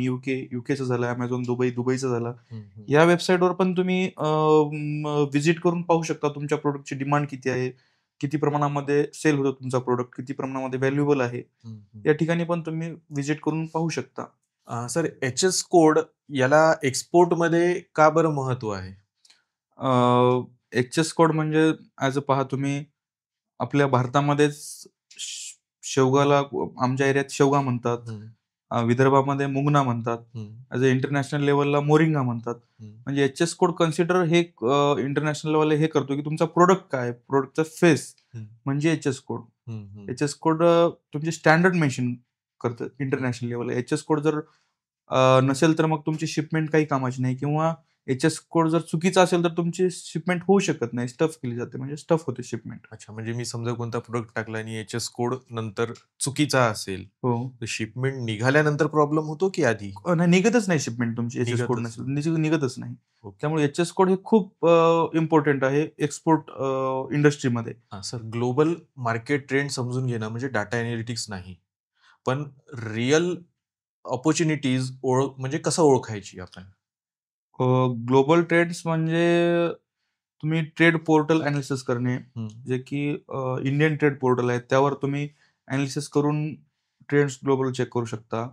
[SPEAKER 1] UKचं झालं, Amazon दुबईचं झालं. या वेबसाईटवर पण तुम्ही व्हिजिट करून पाहू शकता तुमच्या प्रॉडक्टची डिमांड किती आहे, किती प्रमाणामध्ये सेल होतो तुमचा प्रॉडक्ट, किती प्रमाणामध्ये व्हॅल्युएबल आहे. या ठिकाणी पण तुम्ही व्हिजिट करून पाहू शकता.
[SPEAKER 2] सर HS कोड याला एक्सपोर्टमध्ये का बरं महत्व आहे?
[SPEAKER 1] HS कोड म्हणजे ॲज अ पहा तुम्ही आपल्या भारतामध्येच शेवगाला आमच्या एरियात शेवगा म्हणतात. विदर्भामध्ये मुंगना म्हणतात. ॲज अ इंटरनॅशनल लेव्हलला मोरिंगा म्हणतात. म्हणजे HS कोड कन्सिडर हे इंटरनॅशनल लेव्हलला हे करतो की तुमचा प्रॉडक्ट काय आहे, प्रॉडक्टचा फेस म्हणजे HS कोड. HS कोड तुमचे स्टँडर्ड मेन्शन करतं इंटरनॅशनल लेव्हलला. HS कोड जर नसेल तर मग तुमची शिपमेंट काही कामाची नाही किंवा HS कोड जर चुकीचा असेल तर तुमची शिपमेंट होऊ शकत नाही. स्टफ केली जाते म्हणजे स्टफ होते शिपमेंट.
[SPEAKER 2] अच्छा, म्हणजे मी समजा कोणता प्रोडक्ट टाकला आणि HS कोड नंतर चुकीचा असेल,
[SPEAKER 1] हो.
[SPEAKER 2] तर शिपमेंट निघाल्यानंतर प्रॉब्लेम होतो की आधी?
[SPEAKER 1] नाही निघतच नाही शिपमेंट तुमची HS कोड
[SPEAKER 2] निघतच
[SPEAKER 1] नसेल, निघतच नाही.
[SPEAKER 2] ओके.
[SPEAKER 1] त्यामुळे HS कोड हे खूप इम्पोर्टंट आहे एक्सपोर्ट इंडस्ट्रीमध्ये.
[SPEAKER 2] सर ग्लोबल मार्केट ट्रेंड समजून घेणं म्हणजे डाटा एनालिटिक्स नाही. पण रिअल अपॉर्च्युनिटीज म्हणजे कसं ओळखायची आपण?
[SPEAKER 1] ग्लोबल ट्रेंड्स म्हणजे तुम्ही ट्रेड पोर्टल अॅनालिसिस करणे, जे की इंडियन ट्रेड पोर्टल आहे त्यावर तुम्ही अॅनालिसिस करून ट्रेंड्स ग्लोबल चेक करू शकता.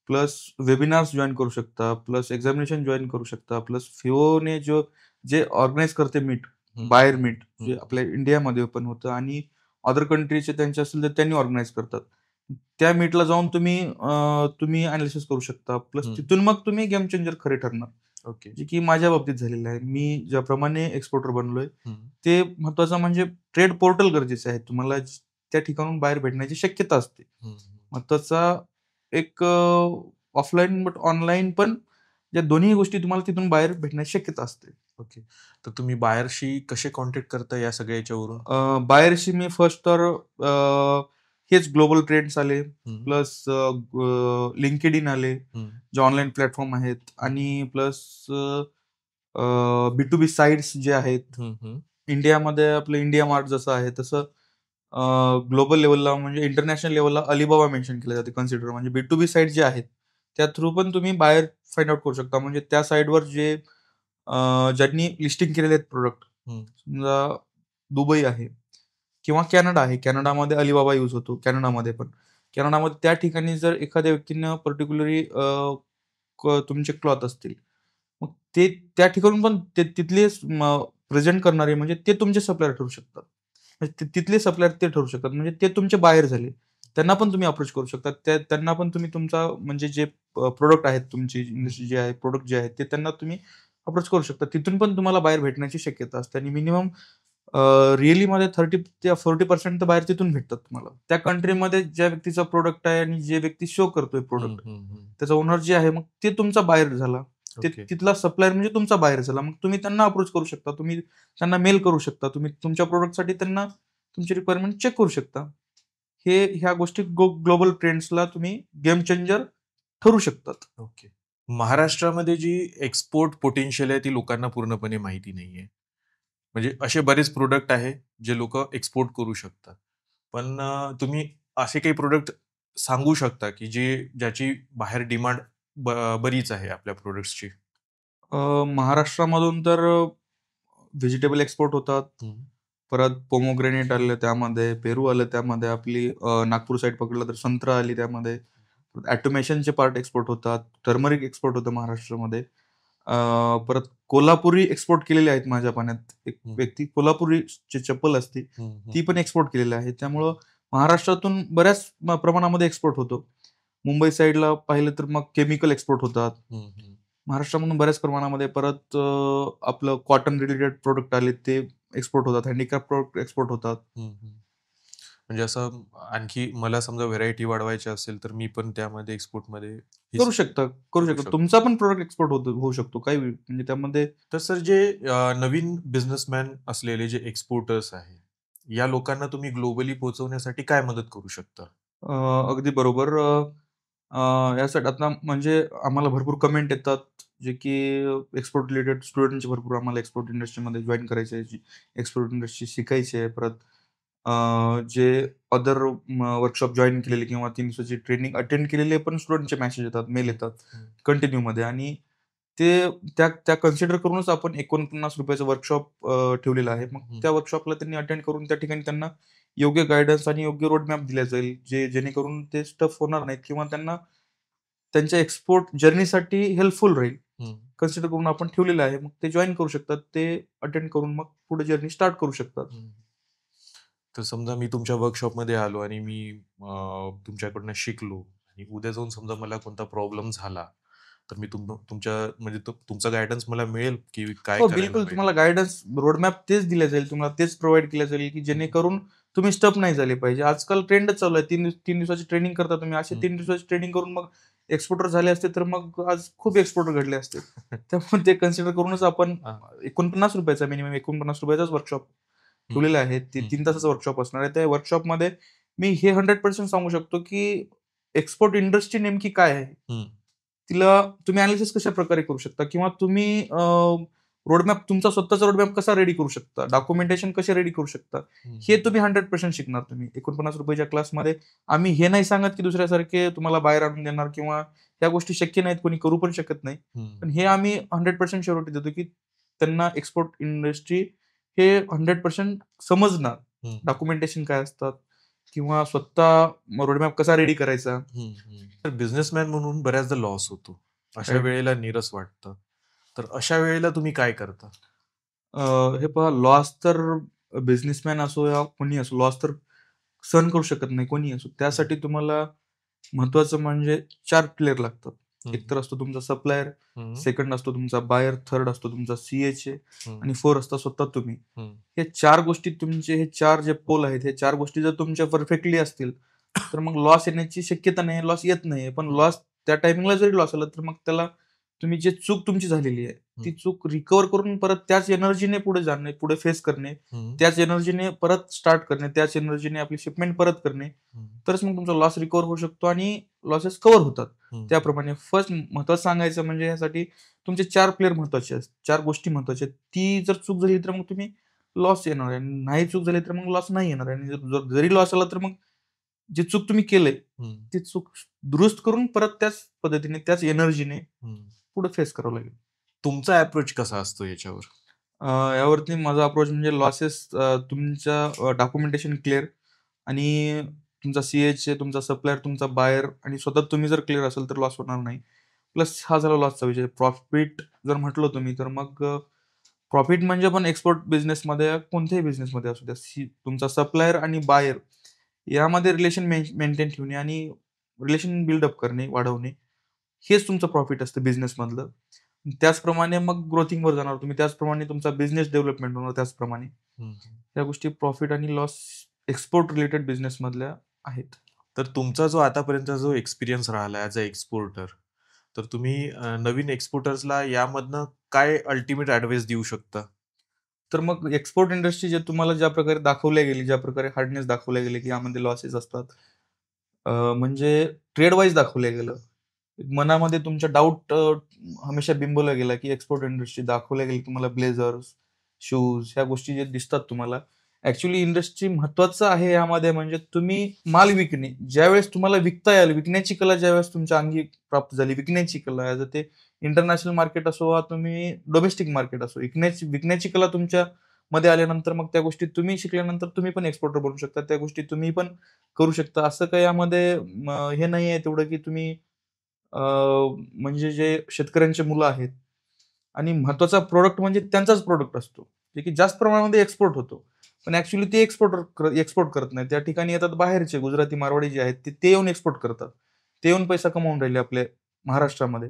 [SPEAKER 1] प्लस वेबिनार्स जॉइन करू शकता, प्लस एक्झामिनेशन जॉइन करू शकता, प्लस FIOने जे ऑर्गनाइज करते मीट, बायर मीट जे आपल्या इंडियामध्ये पण होतं आणि अदर कंट्रीचे त्यांचे असेल तर त्यांनी ऑर्गनाईज करतात. त्या मीटला जाऊन तुम्ही अनालिसिस करू शकता. प्लस
[SPEAKER 2] हं.
[SPEAKER 1] तिथून मग तुम्ही गेम चेंजर खरे ठरणार.
[SPEAKER 2] ओके.
[SPEAKER 1] जे की माझ्या बाबतीत झालेलं आहे. मी ज्याप्रमाणे एक्सपोर्टर बनलोय,
[SPEAKER 2] हं.
[SPEAKER 1] ते महत्त्वाचं म्हणजे ट्रेड पोर्टल गरजेचे आहे. तुम्हाला त्या ठिकाणाहून बाहेर भेटण्याची शक्यता असते.
[SPEAKER 2] हं, हं.
[SPEAKER 1] महत्त्वाचा एक ऑफलाईन बट ऑनलाईन पण या दोन्ही गोष्टी तुम्हाला तिथून बाहेर भेटण्याची शक्यता असते.
[SPEAKER 2] ओके. तर तुम्ही बायरशी कसे कॉन्टॅक्ट करता या सगळ्या याच्यावरून?
[SPEAKER 1] बाहेरशी मी फर्स्ट तर हेच ग्लोबल ट्रेंड्स आले,
[SPEAKER 2] हं,
[SPEAKER 1] प्लस LinkedIn आले,
[SPEAKER 2] हं,
[SPEAKER 1] जे ऑनलाईन प्लॅटफॉर्म आहेत आणि प्लस B2B साइट्स जे आहेत.
[SPEAKER 2] हं, हं.
[SPEAKER 1] इंडियामध्ये आपलं इंडिया मार्ट जसं आहे तसं ग्लोबल लेव्हलला म्हणजे इंटरनॅशनल लेव्हलला अलिबाबा मेन्शन केलं जाते कन्सिडर म्हणजे B2B साइट जे आहेत, त्या थ्रू पण तुम्ही बाहेर फाइंड आउट करू शकता. म्हणजे त्या साइटवर ज्यांनी लिस्टिंग केलेले आहेत प्रॉडक्ट,
[SPEAKER 2] हं.
[SPEAKER 1] समजा दुबई आहे किंवा कॅनडा आहे. कॅनडामध्ये अलिबाबा यूज होतो कॅनडामध्ये पण. कॅनडामध्ये त्या ठिकाणी जर एखाद्या व्यक्तीनं पर्टिक्युलरली तुमचे क्लॉथ असतील, मग ते त्या ठिकाणून पण तिथले प्रेझेंट करणारे म्हणजे ते तुमचे सप्लायर ठरू शकतात. म्हणजे तिथले सप्लायर ते ठरू शकतात. म्हणजे ते तुमचे बायर झाले. त्यांना पण तुम्ही अप्रोच करू शकता. त्यांना पण तुम्ही तुमचा म्हणजे जे आहेत तुमची इंडस्ट्री जे आहे, प्रॉडक्ट जे आहेत ते त्यांना तुम्ही अप्रोच करू शकता. तिथून पण तुम्हाला बाहेर भेटण्याची शक्यता असते आणि मिनिमम रिअलीमध्ये 30 ते 40% तर बाहेर तिथून भेटतात तुम्हाला. त्या कंट्रीमध्ये ज्या व्यक्तीचा प्रॉडक्ट आहे आणि जे व्यक्ती शो करतोय
[SPEAKER 2] हं,
[SPEAKER 1] प्रॉडक्ट,
[SPEAKER 2] हं, हं.
[SPEAKER 1] त्याचा ओनर जे आहे मग ते तुमचा बायर झाला.
[SPEAKER 2] ओके.
[SPEAKER 1] तिथला सप्लायर म्हणजे तुमचा बायर झाला. मग तुम्ही त्यांना अप्रोच करू शकता. तुम्ही त्यांना मेल करू शकता. तुम्ही तुमच्या प्रॉडक्टसाठी त्यांना तुमची रिक्वायरमेंट चेक करू शकता. ह्या गोष्टी ग्लोबल ट्रेंड्सला तुम्ही गेम चेंजर ठरू शकतात.
[SPEAKER 2] ओके. महाराष्ट्रामध्ये जी एक्सपोर्ट पोटेन्शियल आहे ती लोकांना पूर्णपणे माहिती नाहीये. म्हणजे असे बरेच प्रॉडक्ट आहे जे लोकं एक्सपोर्ट करू शकतात. पण तुम्ही असे काही प्रॉडक्ट सांगू शकता की ज्याची बाहेर डिमांड बरीच आहे आपल्या प्रॉडक्ट्सची?
[SPEAKER 1] महाराष्ट्रामधून तर व्हेजिटेबल एक्सपोर्ट होतात.
[SPEAKER 2] हं,
[SPEAKER 1] परत पोमोग्रेनेट आलं त्यामध्ये, पेरू आलं त्यामध्ये, आपली नागपूर साइड पकडलं तर संत्रा आली त्यामध्ये. ऑटोमेशनचे पार्ट एक्सपोर्ट होतात. टर्मरिक एक्सपोर्ट होतं महाराष्ट्रामध्ये. परत कोल्हापुरी एक्सपोर्ट केलेले आहेत माझ्या पाण्यात. एक
[SPEAKER 2] हं,
[SPEAKER 1] व्यक्ती कोल्हापुरी जी चप्पल असते,
[SPEAKER 2] हं, हं,
[SPEAKER 1] ती पण एक्सपोर्ट केलेली आहे. त्यामुळं महाराष्ट्रातून बऱ्याच प्रमाणामध्ये एक्सपोर्ट होतो. मुंबई साइडला पाहिलं तर मग केमिकल एक्सपोर्ट होतात.
[SPEAKER 2] हं, हं,
[SPEAKER 1] महाराष्ट्रामधून बऱ्याच प्रमाणामध्ये परत आपलं कॉटन रिलेटेड प्रॉडक्ट आले ते एक्सपोर्ट होतात. हँडीक्राफ्ट प्रॉडक्ट एक्सपोर्ट होतात.
[SPEAKER 2] हं, हं. म्हणजे असं आणखी मला समजा व्हेरायटी वाढवायची असेल, तर मी पण त्यामध्ये एक्सपोर्टमध्ये
[SPEAKER 1] करू शकता, करू
[SPEAKER 2] करू
[SPEAKER 1] शकता.
[SPEAKER 2] शकतो.
[SPEAKER 1] तुमचा पण प्रॉडक्ट एक्सपोर्ट होऊ शकतो. म्हणजे त्यामध्ये
[SPEAKER 2] तर सर जे नवीन बिझनेसमॅन असलेले जे एक्सपोर्टर्स आहे, या लोकांना तुम्ही ग्लोबली पोहोचवण्यासाठी काय मदत करू शकता?
[SPEAKER 1] अ, अगदी बरोबर. अ, अ, यासाठी आता म्हणजे आम्हाला भरपूर कमेंट येतात, जे की एक्सपोर्ट रिलेटेड स्टुडंटचे भरपूर आम्हाला एक्सपोर्ट इंडस्ट्रीमध्ये जॉइन करायचे आहे. एक्सपोर्ट इंडस्ट्री शिकायची आहे. परत अ, जे अदर वर्कशॉप जॉइन केलेले किंवा 3 दिवसाची ट्रेनिंग अटेंड केलेले पण स्टुडंटचे मेसेज येतात, मेल
[SPEAKER 2] हं,
[SPEAKER 1] येतात
[SPEAKER 2] हं,
[SPEAKER 1] कंटिन्यूमध्ये आणि ते त्या कन्सिडर करूनच आपण ₹49 चं वर्कशॉप ठेवलेलं आहे. मग
[SPEAKER 2] हं,
[SPEAKER 1] त्या वर्कशॉपला त्यांनी अटेंड करून त्या ठिकाणी त्यांना योग्य गाईडन्स आणि योग्य रोड मॅप दिला जाईल, जेणेकरून ते स्टफ होणार नाहीत किंवा त्यांना त्यांच्या एक्सपोर्ट जर्नीसाठी हेल्पफुल राहील.
[SPEAKER 2] हं,
[SPEAKER 1] कन्सिडर करून आपण ठेवलेलं आहे. मग ते जॉइन करू शकतात. ते अटेंड करून मग पुढे जर्नी स्टार्ट करू शकतात.
[SPEAKER 2] हं. तर समजा मी तुमच्या वर्कशॉपमध्ये आलो आणि मी तुमच्याकडनं शिकलो आणि उद्या जाऊन समजा मला कोणता प्रॉब्लेम झाला, तर मी तुमच्या म्हणजे तुमचा गाईडन्स मला मिळेल, की काय
[SPEAKER 1] हो,
[SPEAKER 2] करायला
[SPEAKER 1] बिलकुल
[SPEAKER 2] पाहिजे?
[SPEAKER 1] तुम्हाला गाईडन्स रोडमॅप तेच दिले जाईल. तुम्हाला तेच प्रोव्हाईड केलं जाईल, की
[SPEAKER 2] हं,
[SPEAKER 1] जेणेकरून तुम्ही स्टक नाही झाले पाहिजे. आजकाल ट्रेंडच चालू आहे. 3 दिवसाची ट्रेनिंग करता तुम्ही. असे
[SPEAKER 2] हं.
[SPEAKER 1] 3 दिवसाची ट्रेनिंग करून मग एक्सपोर्टर झाले असते, तर मग आज खूप एक्सपोर्टर घडले असते. त्यामुळे ते कन्सिडर करूनच आपण
[SPEAKER 2] हां.
[SPEAKER 1] ₹49 चा मिनिमम ₹49 चाच वर्कशॉप
[SPEAKER 2] हं,
[SPEAKER 1] ठेवलेला आहे. ते
[SPEAKER 2] हं,
[SPEAKER 1] 3 तासाचं वर्कशॉप असणार आहे. त्या वर्कशॉपमध्ये मी हे 100% सांगू शकतो, की एक्सपोर्ट इंडस्ट्री नेमकी काय आहे?
[SPEAKER 2] हं,
[SPEAKER 1] तिला तुम्ही एनालिसिस कशाप्रकारे करू शकता किंवा तुम्ही रोडमॅप तुमचा स्वतःचा रोडमॅप कसा रेडी करू शकता, डॉक्युमेंटेशन कसे रेडी करू शकता,
[SPEAKER 2] हं,
[SPEAKER 1] हे
[SPEAKER 2] हं,
[SPEAKER 1] तुम्ही 100% शिकणार तुम्ही. ₹49 च्या क्लासमध्ये आम्ही हे नाही सांगत, की दुसऱ्यासारखे तुम्हाला बाहेर आणून देणार किंवा ह्या गोष्टी शक्य नाहीत, कोणी करू पण शकत नाही.
[SPEAKER 2] हं,
[SPEAKER 1] पण हे आम्ही 100% शुअरिटी देतो, की त्यांना एक्सपोर्ट इंडस्ट्री हे 100% समजणार.
[SPEAKER 2] हं,
[SPEAKER 1] डॉक्युमेंटेशन काय असतात किंवा स्वतः रोडमॅप कसा रेडी करायचा.
[SPEAKER 2] हं, हं. तर बिझनेसमॅन म्हणून बऱ्याचदा लॉस होतो. अशा
[SPEAKER 1] राइट.
[SPEAKER 2] वेळेला नीरस वाटतं. तर अशा वेळेला तुम्ही काय करता?
[SPEAKER 1] हे पहा लॉस तर बिझनेसमॅन असो या कोणी असो, लॉस तर सहन करू शकत नाही कोणी असो. त्यासाठी तुम्हाला महत्वाचं म्हणजे 4 प्लेयर लागतात. एक तर असतो तुमचा सप्लायर, सेकंड असतो तुमचा बायर, थर्ड असतो तुमचा CHA आणि 4 असता स्वतः तुम्ही. हे 4 गोष्टी तुमचे हे 4 जे पोल आहेत, हे 4 गोष्टी जर तुमच्या परफेक्टली असतील, तर मग लॉस येण्याची शक्यता नाही, लॉस येत नाही. पण लॉस त्या टायमिंगला जरी लॉस आला, तर मग त्याला तुम्ही जे चूक तुमची झालेली आहे, ती चूक रिकव्हर करून परत त्याच एनर्जीने पुढे जाणे, पुढे फेस करणे, त्याच एनर्जीने परत स्टार्ट करणे, त्याच एनर्जीने आपली शिपमेंट परत करणे, तरच मग तुमचा लॉस रिकव्हर होऊ शकतो आणि लॉसेस कव्हर होतात. त्याप्रमाणे फर्स्ट महत्वाचं सांगायचं म्हणजे यासाठी तुमचे 4 प्लेयर महत्वाचे आहेत, 4 गोष्टी महत्वाच्या आहेत. ती जर चूक झाली तर मग तुम्ही लॉस येणार आहे आणि नाही चूक झाली तर मग लॉस नाही येणार आहे आणि जरी लॉस आला तर मग जी चूक तुम्ही केलंय ती चूक दुरुस्त करून परत त्याच पद्धतीने त्याच एनर्जीने पुढे फेस करावं लागेल.
[SPEAKER 2] तुमचा अप्रोच कसा असतो याच्यावर?
[SPEAKER 1] यावरती माझा अप्रोच म्हणजे लॉसेस तुमच्या डॉक्युमेंटेशन क्लिअर आणि तुमचा CHA, तुमचा सप्लायर, तुमचा बायर आणि स्वतः तुम्ही जर क्लिअर असेल तर लॉस होणार नाही. प्लस हा झाला लॉसचा विषय. प्रॉफिट जर म्हटलं तुम्ही तर मग प्रॉफिट म्हणजे पण एक्सपोर्ट बिझनेसमध्ये कोणत्याही बिझनेसमध्ये असू द्या, तुमचा सप्लायर आणि बायर यामध्ये रिलेशन मेंटेन ठेवणे आणि रिलेशन बिल्डअप करणे, वाढवणे हेच तुमचं प्रॉफिट असतं बिझनेसमधलं. त्याचप्रमाणे मग ग्रोथिंगवर जाणार तुम्ही, त्याचप्रमाणे तुमचा बिझनेस डेव्हलपमेंट होणार त्याचप्रमाणे. या गोष्टी प्रॉफिट आणि लॉस एक्सपोर्ट रिलेटेड बिझनेसमधल्या आहेत.
[SPEAKER 2] तर तुमचा जो आतापर्यंतचा जो एक्सपिरियन्स राहिला ॲज अ एक्सपोर्टर, तर तुम्ही नवीन एक्सपोर्टर्सला यामधनं काय अल्टिमेट ॲडवाइस देऊ शकता?
[SPEAKER 1] तर मग एक्सपोर्ट इंडस्ट्री जे तुम्हाला ज्या प्रकारे दाखवल्या गेली, ज्या प्रकारे हार्डनेस दाखवल्या गेले, की यामध्ये लॉसेस असतात. म्हणजे ट्रेड वाईज दाखवलं गेलं. मनामध्ये तुमच्या डाऊट हमेशा बिंबवला गेला, की एक्सपोर्ट इंडस्ट्री दाखवल्या गेली तुम्हाला ब्लेझर्स, शूज ह्या गोष्टी जे दिसतात तुम्हाला. ॲक्चुअली इंडस्ट्री महत्त्वाचं आहे यामध्ये म्हणजे तुम्ही माल विकणे. ज्यावेळेस तुम्हाला विकता याल, विकण्याची कला ज्यावेळेस तुमच्या अंगी प्राप्त झाली, विकण्याची कला ॲज ते इंटरनॅशनल मार्केट असो वा तुम्ही डोमेस्टिक मार्केट असो, विकण्याची कला तुमच्यामध्ये आल्यानंतर मग त्या गोष्टी तुम्ही शिकल्यानंतर तुम्ही पण एक्सपोर्टर बनू शकता. त्या गोष्टी तुम्ही पण करू शकता. असं काही यामध्ये हे नाहीये तेवढं, की तुम्ही अ, म्हणजे जे शेतकऱ्यांची मुलं आहेत आणि महत्त्वाचा प्रॉडक्ट म्हणजे त्यांचाच प्रॉडक्ट असतो, जे की जास्त प्रमाणामध्ये एक्सपोर्ट होतो. पण ॲक्चुअली ते एक्सपोर्ट करत नाही. त्या ठिकाणी येतात बाहेरचे गुजराती, मारवाडी जे आहेत ते येऊन एक्सपोर्ट करतात. ते येऊन पैसा कमावून राहिले आपल्या महाराष्ट्रामध्ये.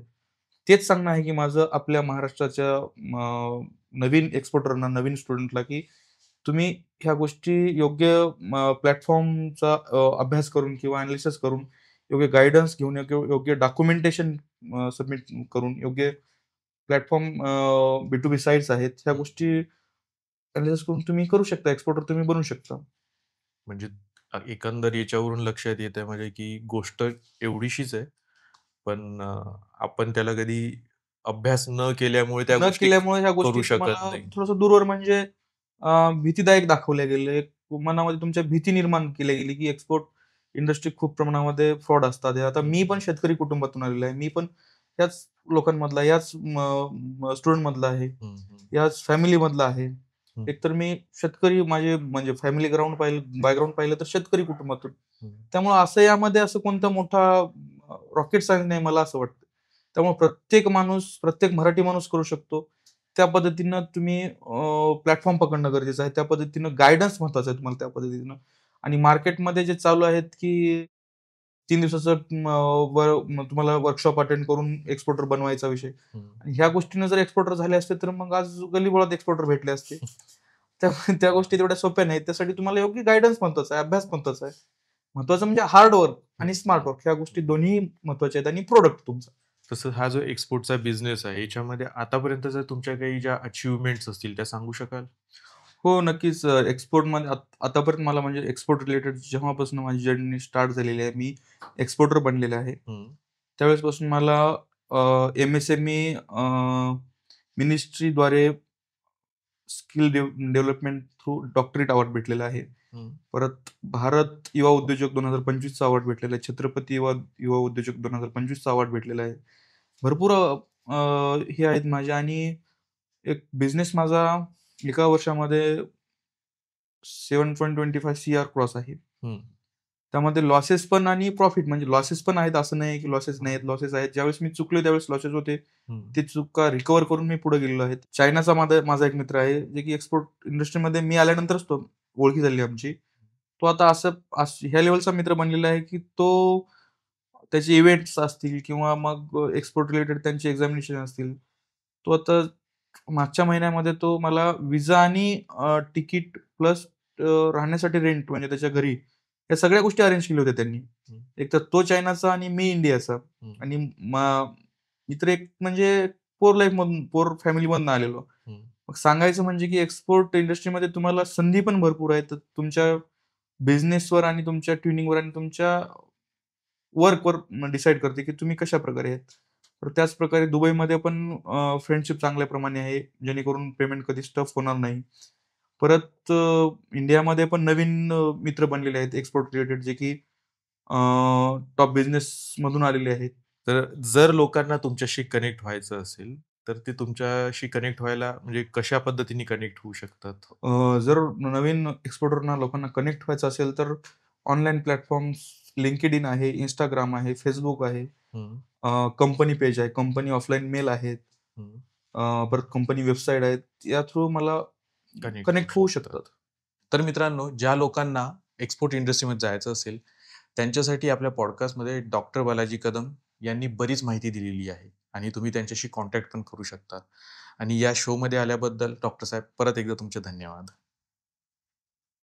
[SPEAKER 1] तेच सांगणं आहे, की माझं आपल्या महाराष्ट्राच्या नवीन एक्सपोर्टरना, नवीन स्टुडंटला, की तुम्ही ह्या गोष्टी योग्य प्लॅटफॉर्मचा अभ्यास करून किंवा एनालिसिस करून, योग्य गाईडन्स घेऊन, योग्य डॉक्युमेंटेशन सबमिट करून, योग्य प्लॅटफॉर्म B2B साइट्स आहेत. ह्या गोष्टी एनालिसिस करून तुम्ही करू शकता. एक्सपोर्टर तुम्ही बनू शकता.
[SPEAKER 2] म्हणजे एकंदर याच्यावरून लक्षात येतंय म्हणजे की गोष्ट एवढीशीच आहे. पण आपण त्याला कधी अभ्यास न केल्यामुळे त्या
[SPEAKER 1] न
[SPEAKER 2] गोष्टी
[SPEAKER 1] केल्यामुळे ह्या
[SPEAKER 2] करू
[SPEAKER 1] गोष्टी
[SPEAKER 2] शकत
[SPEAKER 1] तुम्हाला
[SPEAKER 2] नाही.
[SPEAKER 1] थोडंसं दूरवर म्हणजे भीतीदायक दाखवल्या गेले. एक मनामध्ये तुमच्या भीती निर्माण केली गेली, की एक्सपोर्ट इंडस्ट्री खूप प्रमाणामध्ये फ्रॉड असतात. हे आता मी पण शेतकरी कुटुंबातून आलेलो आहे. मी पण याच लोकांमधला, याच स्टुडंटमधला आहे.
[SPEAKER 2] हं, हं.
[SPEAKER 1] याच फॅमिलीमधला आहे.
[SPEAKER 2] हं.
[SPEAKER 1] एकतर मी शेतकरी माझे म्हणजे फॅमिली बॅकग्राऊंड पाहिलं तर शेतकरी कुटुंबातून.
[SPEAKER 2] हं.
[SPEAKER 1] त्यामुळे असं यामध्ये असं कोणता मोठा रॉकेट सायन्स नाही मला असं वाटतं. त्यामुळे प्रत्येक मराठी माणूस करू शकतो. त्या पद्धतीनं तुम्ही प्लॅटफॉर्म पकडणं गरजेचं आहे. त्या पद्धतीनं गाईडन्स महत्वाचा आहे तुम्हाला त्या पद्धतीनं. आणि मार्केटमध्ये जे चालू आहेत, की 3 दिवसाचं तुम्हाला वर्कशॉप अटेंड करून एक्सपोर्टर बनवायचा विषय.
[SPEAKER 2] हं.
[SPEAKER 1] आणि ह्या गोष्टीनं जर एक्सपोर्टर झाले असते, तर मग आज गल्लीबोळात एक्सपोर्टर भेटले असते. त्यामुळे त्या गोष्टी तेवढ्या सोप्या नाहीत. त्यासाठी तुम्हाला योग्य गाईडन्स महत्वाचा आहे, अभ्यास महत्वाचा आहे. महत्वाचं म्हणजे हार्ड वर्क आणि स्मार्ट वर्क ह्या गोष्टी दोन्ही महत्वाच्या आहेत आणि प्रोडक्ट तुमचा.
[SPEAKER 2] तसं हा जो एक्सपोर्टचा बिझनेस आहे, याच्यामध्ये आतापर्यंतच्या तुमच्या काही ज्या अचीव्हमेंट्स असतील त्या सांगू शकाल?
[SPEAKER 1] हो, नक्कीच. एक्सपोर्टमध्ये आतापर्यंत मला म्हणजे एक्सपोर्ट रिलेटेड जेव्हापासून माझी जर्नी स्टार्ट झालेली आहे, मी एक्सपोर्टर बनलेले आहे.
[SPEAKER 2] हं.
[SPEAKER 1] त्यावेळेसपासून मला MSME मिनिस्ट्रीद्वारे skill development through doctorate award भेटलेला आहे.
[SPEAKER 2] हं.
[SPEAKER 1] परत भारत युवा उद्योजक 2025 चा अवॉर्ड भेटलेला आहे. छत्रपती युवा उद्योजक 2025 चा अवॉर्ड भेटलेला आहे. भरपूर हे आहेत माझे आणि एक बिझनेस माझा एका वर्षामध्ये 7.25 CR क्रॉस आहे.
[SPEAKER 2] हं.
[SPEAKER 1] त्यामध्ये लॉसेस पण आणि प्रॉफिट म्हणजे लॉसेस पण आहेत, असं नाही की लॉसेस नाहीत. लॉसेस आहेत. ज्यावेळेस मी चुकलो त्यावेळेस लॉसेस होते.
[SPEAKER 2] हं.
[SPEAKER 1] ते चुका रिकव्हर करून मी पुढे गेलेलो आहे. चायनाचा माझा एक मित्र आहे, जे की एक्सपोर्ट इंडस्ट्रीमध्ये मी आल्यानंतरच तो ओळखी झाली आमची. तो आता ह्या लेव्हलचा मित्र बनलेला आहे, की तो त्याचे इव्हेंट्स असतील किंवा मग एक्सपोर्ट रिलेटेड त्यांचे एक्झामिनेशन असतील. तो आता मागच्या महिन्यामध्ये तो मला विजा आणि तिकीट प्लस राहण्यासाठी रेंट म्हणजे त्याच्या घरी, या सगळ्या गोष्टी अरेंज केल्या होत्या त्यांनी.
[SPEAKER 2] हं.
[SPEAKER 1] एक तर तो चायनाचा आणि मी इंडियाचा.
[SPEAKER 2] हं.
[SPEAKER 1] आणि मी तर एक म्हणजे पोर फॅमिलीमधनं आलेलो.
[SPEAKER 2] हं.
[SPEAKER 1] मग सांगायचं म्हणजे की एक्सपोर्ट इंडस्ट्रीमध्ये तुम्हाला संधी पण भरपूर आहेत. तर तुमच्या बिझनेसवर आणि तुमच्या ट्युनिंगवर आणि तुमच्या वर्कवर डिसाईड करते, की तुम्ही कशाप्रकारे आहेत. तर त्याच प्रकारे दुबईमध्ये पण फ्रेंडशिप चांगल्या प्रमाणे आहे, जेणेकरून पेमेंट कधीच टफ होणार नाही. परत इंडियामध्ये पण नवीन मित्र बनलेले आहेत एक्सपोर्ट रिलेटेड, जे की टॉप बिझनेसमधून आलेले आहेत.
[SPEAKER 2] तर जर लोकांना तुमच्याशी कनेक्ट व्हायचं असेल, तर ते तुमच्याशी कनेक्ट व्हायला म्हणजे कशा पद्धतीने कनेक्ट होऊ शकतात?
[SPEAKER 1] जर नवीन एक्सपोर्टरना लोकांना कनेक्ट व्हायचं असेल, तर ऑनलाईन प्लॅटफॉर्म्स LinkedIn आहे, Instagram आहे, Facebook आहे.
[SPEAKER 2] हं.
[SPEAKER 1] कंपनी पेज आहे, कंपनी ऑफलाईन मेल आहेत.
[SPEAKER 2] हं.
[SPEAKER 1] परत कंपनी वेबसाईट आहेत. या थ्रू मला कनेक्ट होऊ शकतात.
[SPEAKER 2] तर मित्रांनो, ज्या लोकांना एक्सपोर्ट इंडस्ट्रीमध्ये जायचं असेल, त्यांच्यासाठी आपल्या पॉडकास्टमध्ये डॉक्टर बालाजी कदम यांनी बरीच माहिती दिलेली आहे आणि तुम्ही त्यांच्याशी कॉन्टॅक्ट पण करू शकता. आणि या शोमध्ये आल्याबद्दल डॉक्टर साहेब परत एकदा तुमचे धन्यवाद.